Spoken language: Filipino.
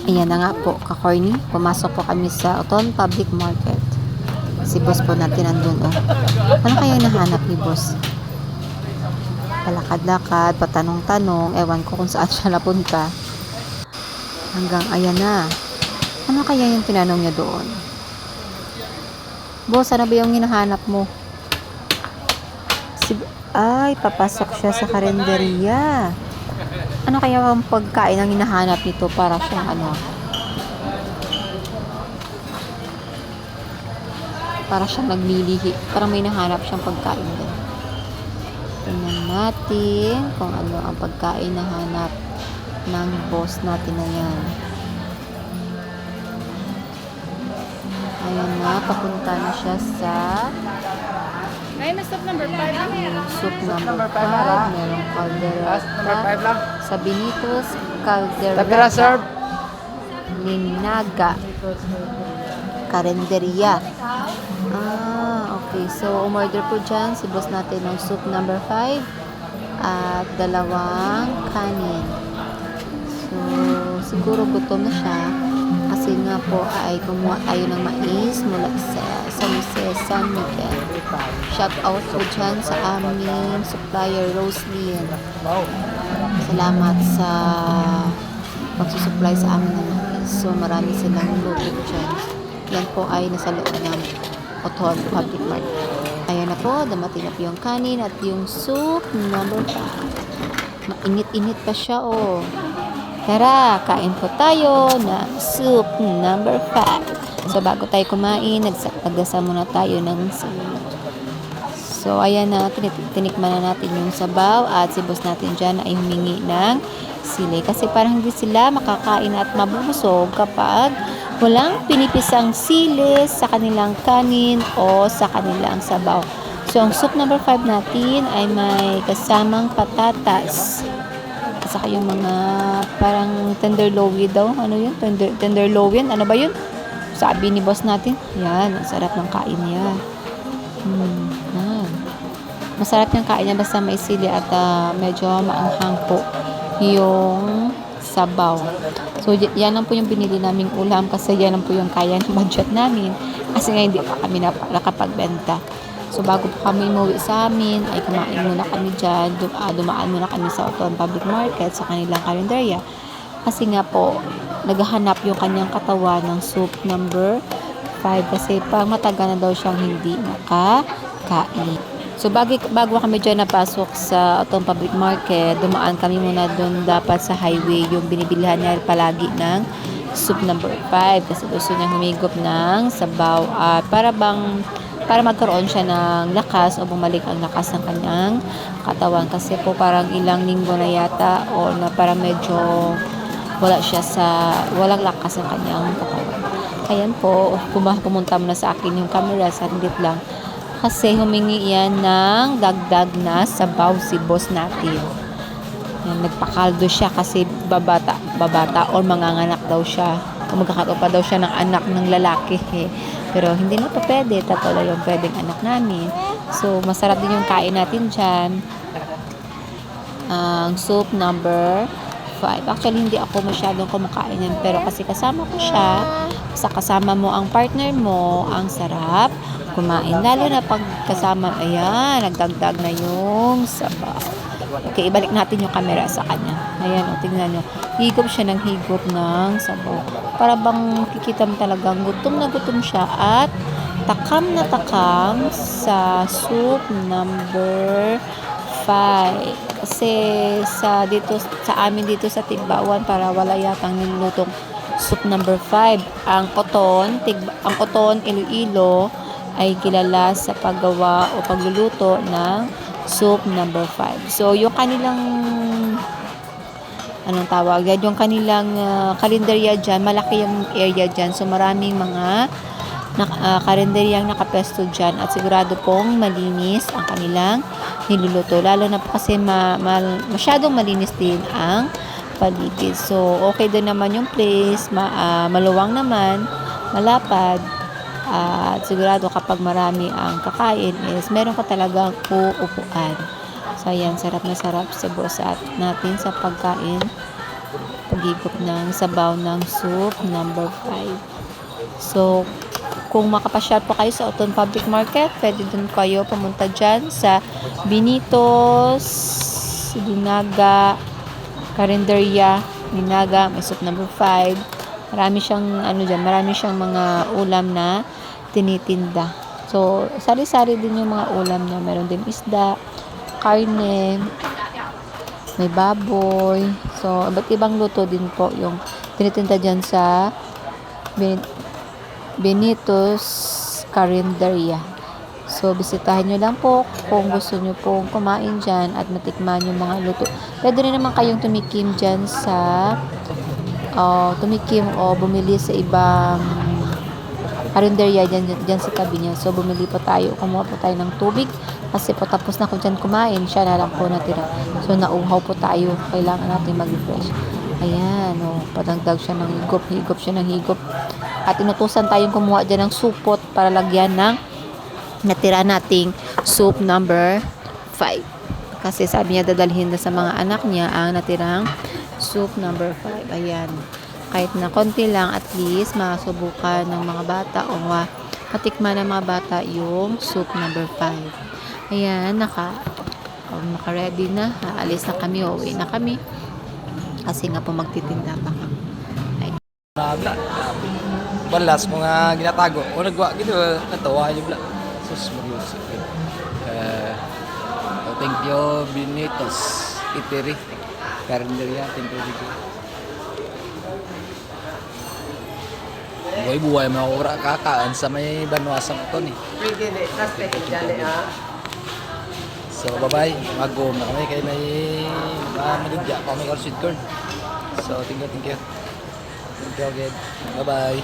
Ayan na nga po, ka-corny. Pumasok po kami sa Oton Public Market. Si boss po natin nandun, oh. Ano kaya nahanap ni boss? Palakad-lakad, patanong-tanong. Ewan ko kung saan siya napunta. Hanggang ayan na. Ano kaya yung tinanong niya doon? Boss, ano ba yung hinahanap mo? Ay, papasok siya sa karinderya. Ano kaya ang pagkain ang hinahanap nito para siyang ano? Para siyang naglilihi. Parang may nahanap siyang pagkain din. Tingnan natin kung ano ang pagkain na hanap ng boss natin na yan. Ayan na, papunta na siya sa Ay, may stop number 5 lang yan. soup number 5. Merong caldereta. Sa Benito's Tapira, sir. Caldereta. Ninaga. Karenderia. Okay. So, umorder po dyan si boss natin ng soup number 5 at 2 kanin. So, siguro gutom na siya kasi nga po ay kumuha tayo ng mais mula sa San Jose, San Miguel. Shout out po dyan sa aming supplier Roslyn. Salamat sa pagsusupply sa amin ng mais. So, marami silang luto dyan. Yan po ay nasa loob ng Oton Public Market. Ayan na po, dumating na po yung kanin at yung soup number 5. Mainit-init pa siya, oh. Tara, kain po tayo ng soup number 5. So, bago tayo kumain, nagdasal muna tayo ng soup. So, ayan na, tinikman na natin yung sabaw at si boss natin dyan ay humingi ng sili. Kasi parang hindi sila makakain at mabubusog kapag walang pinipisang sili sa kanilang kanin o sa kanilang sabaw. So, ang soup number 5 natin ay may kasamang patatas. At saka yung mga parang tenderloin daw. Ano yun? Tenderloin? Ano ba yun? Sabi ni boss natin. Yan, ang sarap ng kain niya. Masarap yung kain niya basta may sili at medyo maanghang po yung sabaw. So, yan lang po yung binili naming ulam kasi yan lang po yung kaya ng budget namin kasi nga hindi pa kami nakapagbenta. So, bago po kami umuwi sa amin, ay kumain muna kami dyan. Dumaan muna kami sa Oton Public Market sa kanilang kalendarya. Kasi nga po, naghahanap yung kanyang katawan ng soup number 5 kasi pang matagal na daw siyang hindi nakakain. So, bago kami dyan napasok sa Oton Public Market, dumaan kami muna doon dapat sa highway, yung binibilihan niya palagi ng soup number 5 kasi gusto niya humigop ng sabaw para magkaroon siya ng lakas o bumalik ang lakas ng kanyang katawan kasi po parang ilang linggo na yata o na parang medyo walang lakas ng kanyang katawan. Ayan po, pumunta muna sa akin yung camera, sandit lang. Kasi humingi yan ng dagdag na sabaw si boss natin. Yan, nagpakaldo siya kasi babata o manganganak daw siya. O magkakaroon pa daw siya ng anak ng lalaki. Pero hindi na pa pwede. Tatlo lang yung pwedeng anak namin. So, masarap din yung kain natin dyan. Ang soup number 5. Actually, hindi ako masyadong kumakain yan. Pero kasi kasama ko siya, sa kasama mo ang partner mo, ang sarap kumain. Lalo na pag kasama, ayan, nagdagdag na yung sabaw. Okay, ibalik natin yung camera sa kanya. Ayan, o, tingnan nyo. Higop siya ng higop ng sabaw. Para bang kikita mo talagang gutom na gutom siya at takam na takam sa soup number 5. Kasi sa amin dito sa Tigbawan para wala yatang nilulutong soup number 5. Ang Oton Iloilo ay kilala sa paggawa o pagluluto ng soup number 5. So, yung kanilang yung kanilang kalendarya dyan, malaki yung area dyan. So, maraming mga kalendaryang nakapesto dyan at sigurado pong malinis ang kanilang niluluto. Lalo na po kasi masyadong malinis din ang paligid. So, okay din naman yung place, maluwang naman, malapad. At sigurado kapag marami ang kakain is meron ka talagang uupuan. So, ayan, sarap na sarap sa boss natin sa pagkain. maghigop ng sabaw ng soup number 5. So, kung makapasyal po kayo sa Autumn Public Market, pwede dun kayo pumunta dyan sa Benitos, Dinaga, Carinderia, Dinaga, may soup number 5. Marami siyang, marami siyang mga ulam na tinitinda. So, sari-sari din yung mga ulam niya. Meron din isda, karne, may baboy. So, iba't ibang luto din po yung tinitinda dyan sa Benitos Carinderia. So, bisitahin nyo lang po kung gusto nyo pong kumain dyan at matikman yung mga luto. Pwede rin naman kayong tumikim dyan sa tumikim o bumili sa ibang karinderya dyan sa tabi niya. So, bumili po tayo. Kumuha po tayo ng tubig kasi po tapos na ko dyan kumain. Siya na lang po natira. So, nauhaw po tayo. Kailangan natin mag-refresh. Ayan, padagdag siya ng higop. Higop siya ng higop. At inutusan tayong kumuha dyan ng supot para lagyan ng natira nating soup number 5. Kasi sabi niya dadalhin na sa mga anak niya ang natirang soup number 5. Ayan. Kahit na konti lang, at least masubukan ng mga bata o matikman ng mga bata yung soup number 5. Ayan, naka-ready na. Aalis na kami, uwi na kami. Kasi nga po magtitinda pa kami. Nabla. Balas mo nga ginatago. O nagwa gito natawa yung bla. Sus marius. Thank you Benitos Iteri. Karinderya, thank you dito. Buhay mga ura kakaan sa may banwasang ito ni. So bye-bye. Mag-go na kami kay may manigya pa may corn corn. So thank you. Thank you again. Bye-bye.